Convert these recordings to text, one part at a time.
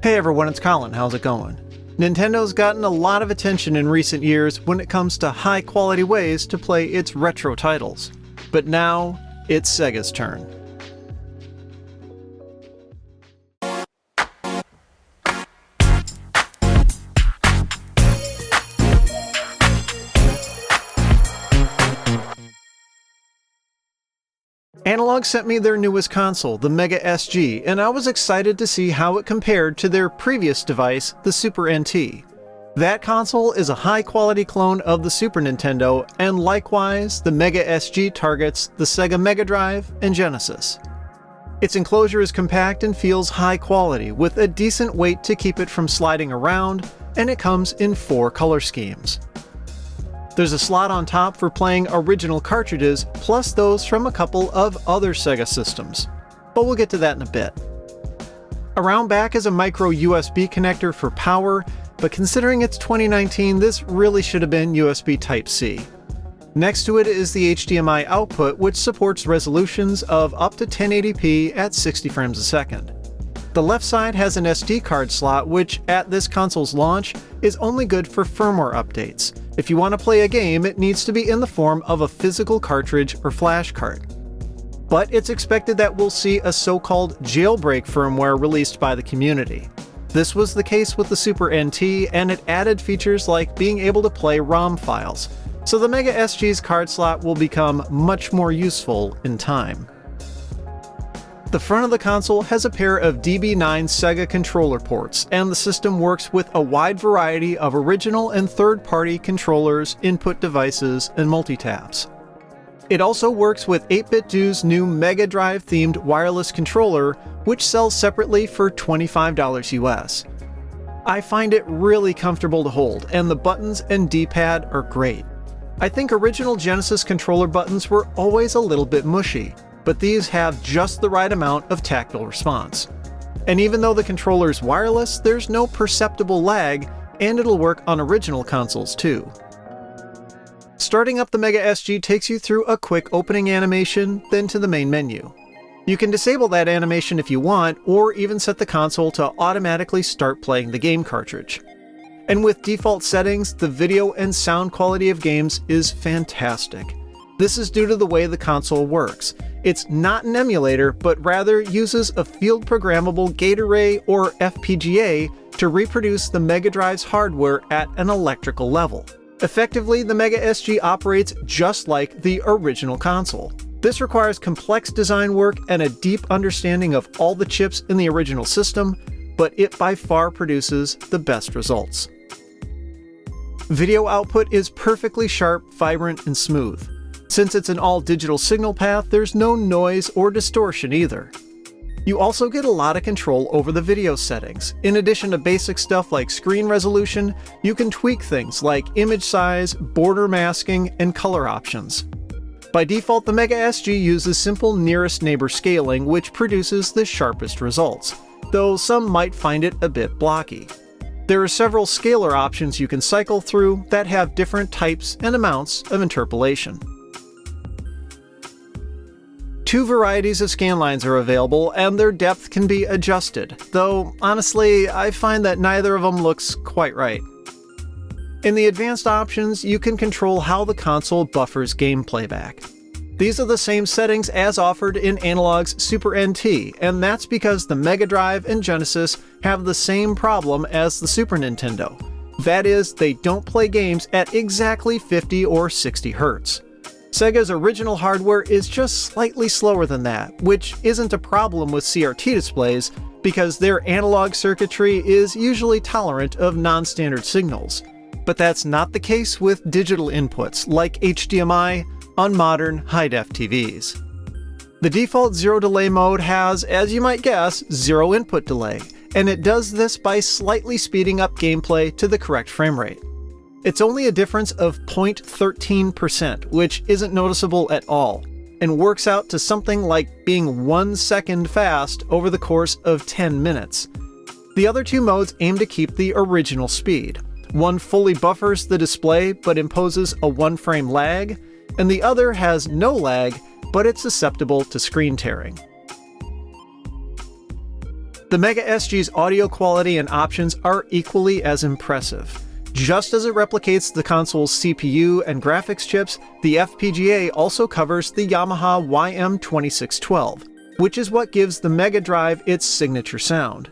Hey everyone, it's Colin. How's it going? Nintendo's gotten a lot of attention in recent years when it comes to high-quality ways to play its retro titles. But now, it's Sega's turn. Analogue sent me their newest console, the Mega SG, and I was excited to see how it compared to their previous device, the Super NT. That console is a high-quality clone of the Super Nintendo, and likewise, the Mega SG targets the Sega Mega Drive and Genesis. Its enclosure is compact and feels high quality, with a decent weight to keep it from sliding around, and it comes in 4 color schemes. There's a slot on top for playing original cartridges, plus those from a couple of other Sega systems, but we'll get to that in a bit. Around back is a micro USB connector for power, but considering it's 2019, this really should have been USB Type-C. Next to it is the HDMI output, which supports resolutions of up to 1080p at 60 frames a second. The left side has an SD card slot, which at this console's launch is only good for firmware updates. If you want to play a game, it needs to be in the form of a physical cartridge or flash card. But it's expected that we'll see a so-called jailbreak firmware released by the community. This was the case with the Super NT, and it added features like being able to play ROM files, so the Mega SG's card slot will become much more useful in time. The front of the console has a pair of DB9 Sega controller ports, and the system works with a wide variety of original and third-party controllers, input devices, and multi-taps. It also works with 8BitDo's new Mega Drive-themed wireless controller, which sells separately for $25 US. I find it really comfortable to hold, and the buttons and D-pad are great. I think original Genesis controller buttons were always a little bit mushy, but these have just the right amount of tactile response. And even though the controller's wireless, there's no perceptible lag, and it'll work on original consoles too. Starting up the Mega SG takes you through a quick opening animation, then to the main menu. You can disable that animation if you want, or even set the console to automatically start playing the game cartridge. And with default settings, the video and sound quality of games is fantastic. This is due to the way the console works. It's not an emulator, but rather uses a field-programmable gate array or FPGA to reproduce the Mega Drive's hardware at an electrical level. Effectively, the Mega SG operates just like the original console. This requires complex design work and a deep understanding of all the chips in the original system, but it by far produces the best results. Video output is perfectly sharp, vibrant, and smooth. Since it's an all-digital signal path, there's no noise or distortion either. You also get a lot of control over the video settings. In addition to basic stuff like screen resolution, you can tweak things like image size, border masking, and color options. By default, the Mega SG uses simple nearest neighbor scaling, which produces the sharpest results, though some might find it a bit blocky. There are several scaler options you can cycle through that have different types and amounts of interpolation. 2 varieties of scanlines are available, and their depth can be adjusted, though honestly, I find that neither of them looks quite right. In the advanced options, you can control how the console buffers game playback. These are the same settings as offered in Analogue's Super NT, and that's because the Mega Drive and Genesis have the same problem as the Super Nintendo. That is, they don't play games at exactly 50 or 60 Hz. Sega's original hardware is just slightly slower than that, which isn't a problem with CRT displays because their analog circuitry is usually tolerant of non-standard signals. But that's not the case with digital inputs like HDMI on modern high-def TVs. The default zero delay mode has, as you might guess, zero input delay, and it does this by slightly speeding up gameplay to the correct frame rate. It's only a difference of 0.13%, which isn't noticeable at all, and works out to something like being 1 second fast over the course of 10 minutes. The other 2 modes aim to keep the original speed. One fully buffers the display but imposes a 1-frame lag, and the other has no lag, but it's susceptible to screen tearing. The Mega SG's audio quality and options are equally as impressive. Just as it replicates the console's CPU and graphics chips, the FPGA also covers the Yamaha YM2612, which is what gives the Mega Drive its signature sound.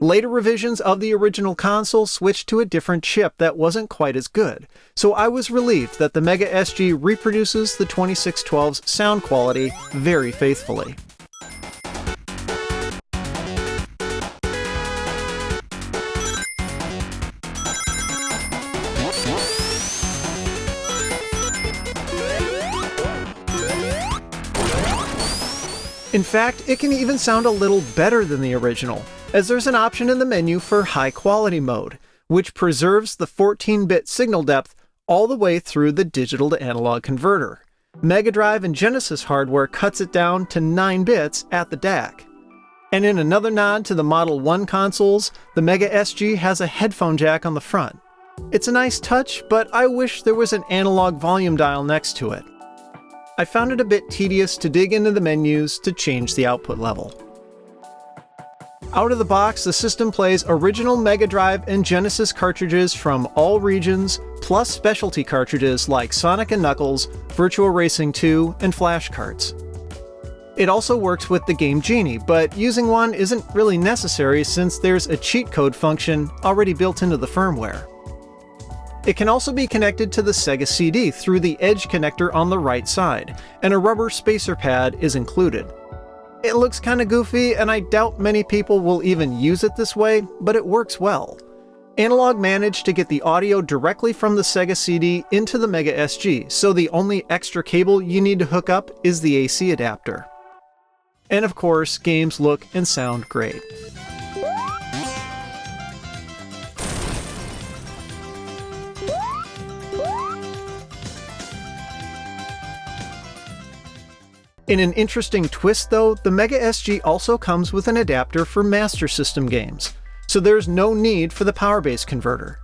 Later revisions of the original console switched to a different chip that wasn't quite as good, so I was relieved that the Mega SG reproduces the 2612's sound quality very faithfully. In fact, it can even sound a little better than the original, as there's an option in the menu for high quality mode, which preserves the 14-bit signal depth all the way through the digital to analog converter. Mega Drive and Genesis hardware cuts it down to 9 bits at the DAC. And in another nod to the Model 1 consoles, the Mega SG has a headphone jack on the front. It's a nice touch, but I wish there was an analog volume dial next to it. I found it a bit tedious to dig into the menus to change the output level. Out of the box, the system plays original Mega Drive and Genesis cartridges from all regions, plus specialty cartridges like Sonic & Knuckles, Virtua Racing 2, and Flash carts. It also works with the Game Genie, but using one isn't really necessary since there's a cheat code function already built into the firmware. It can also be connected to the Sega CD through the Edge connector on the right side, and a rubber spacer pad is included. It looks kinda goofy, and I doubt many people will even use it this way, but it works well. Analogue managed to get the audio directly from the Sega CD into the Mega SG, so the only extra cable you need to hook up is the AC adapter. And of course, games look and sound great. In an interesting twist though, the Mega SG also comes with an adapter for Master System games, so there's no need for the power base converter.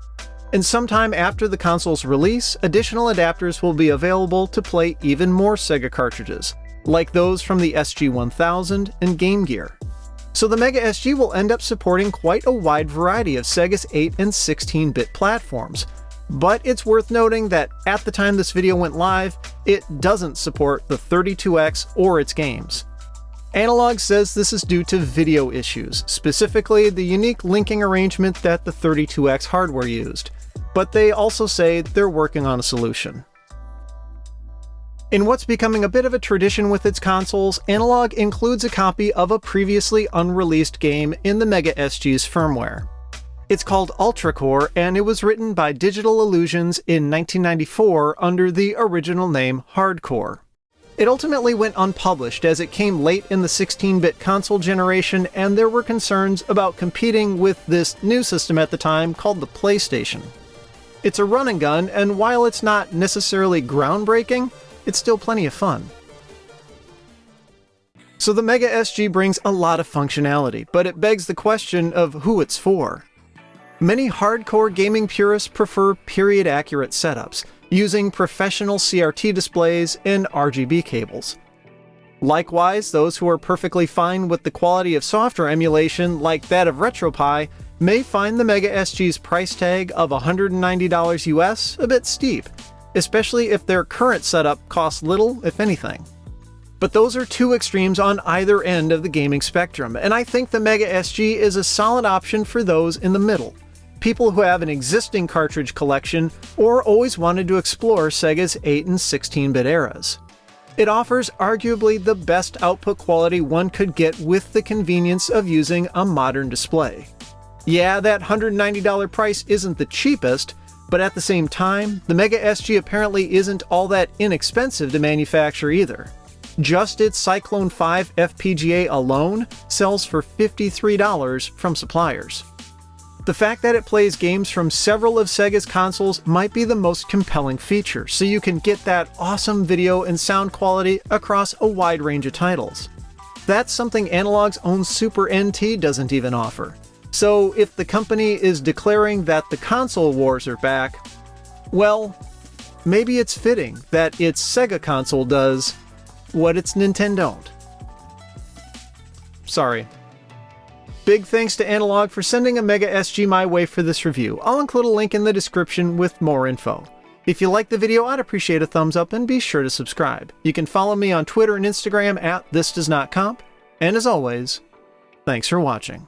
And sometime after the console's release, additional adapters will be available to play even more Sega cartridges, like those from the SG-1000 and Game Gear. So the Mega SG will end up supporting quite a wide variety of Sega's 8 and 16-bit platforms. But it's worth noting that at the time this video went live, it doesn't support the 32X or its games. Analogue says this is due to video issues, specifically the unique linking arrangement that the 32X hardware used, but they also say they're working on a solution. In what's becoming a bit of a tradition with its consoles, Analogue includes a copy of a previously unreleased game in the Mega SG's firmware. It's called Ultra Core, and it was written by Digital Illusions in 1994 under the original name Hardcore. It ultimately went unpublished as it came late in the 16-bit console generation, and there were concerns about competing with this new system at the time called the PlayStation. It's a run and gun, and while it's not necessarily groundbreaking, it's still plenty of fun. So the Mega SG brings a lot of functionality, but it begs the question of who it's for. Many hardcore gaming purists prefer period-accurate setups, using professional CRT displays and RGB cables. Likewise, those who are perfectly fine with the quality of software emulation like that of RetroPie may find the Mega SG's price tag of $190 US a bit steep, especially if their current setup costs little, if anything. But those are two extremes on either end of the gaming spectrum, and I think the Mega SG is a solid option for those in the middle. People who have an existing cartridge collection or always wanted to explore Sega's 8 and 16-bit eras. It offers arguably the best output quality one could get with the convenience of using a modern display. Yeah, that $190 price isn't the cheapest, but at the same time, the Mega SG apparently isn't all that inexpensive to manufacture either. Just its Cyclone 5 FPGA alone sells for $53 from suppliers. The fact that it plays games from several of Sega's consoles might be the most compelling feature, so you can get that awesome video and sound quality across a wide range of titles. That's something Analogue's own Super NT doesn't even offer. So if the company is declaring that the console wars are back, well, maybe it's fitting that its Sega console does what its Nintendo don't. Sorry. Big thanks to Analogue for sending a Mega SG my way for this review. I'll include a link in the description with more info. If you liked the video, I'd appreciate a thumbs up and be sure to subscribe. You can follow me on Twitter and Instagram at thisdoesnotcomp. And as always, thanks for watching.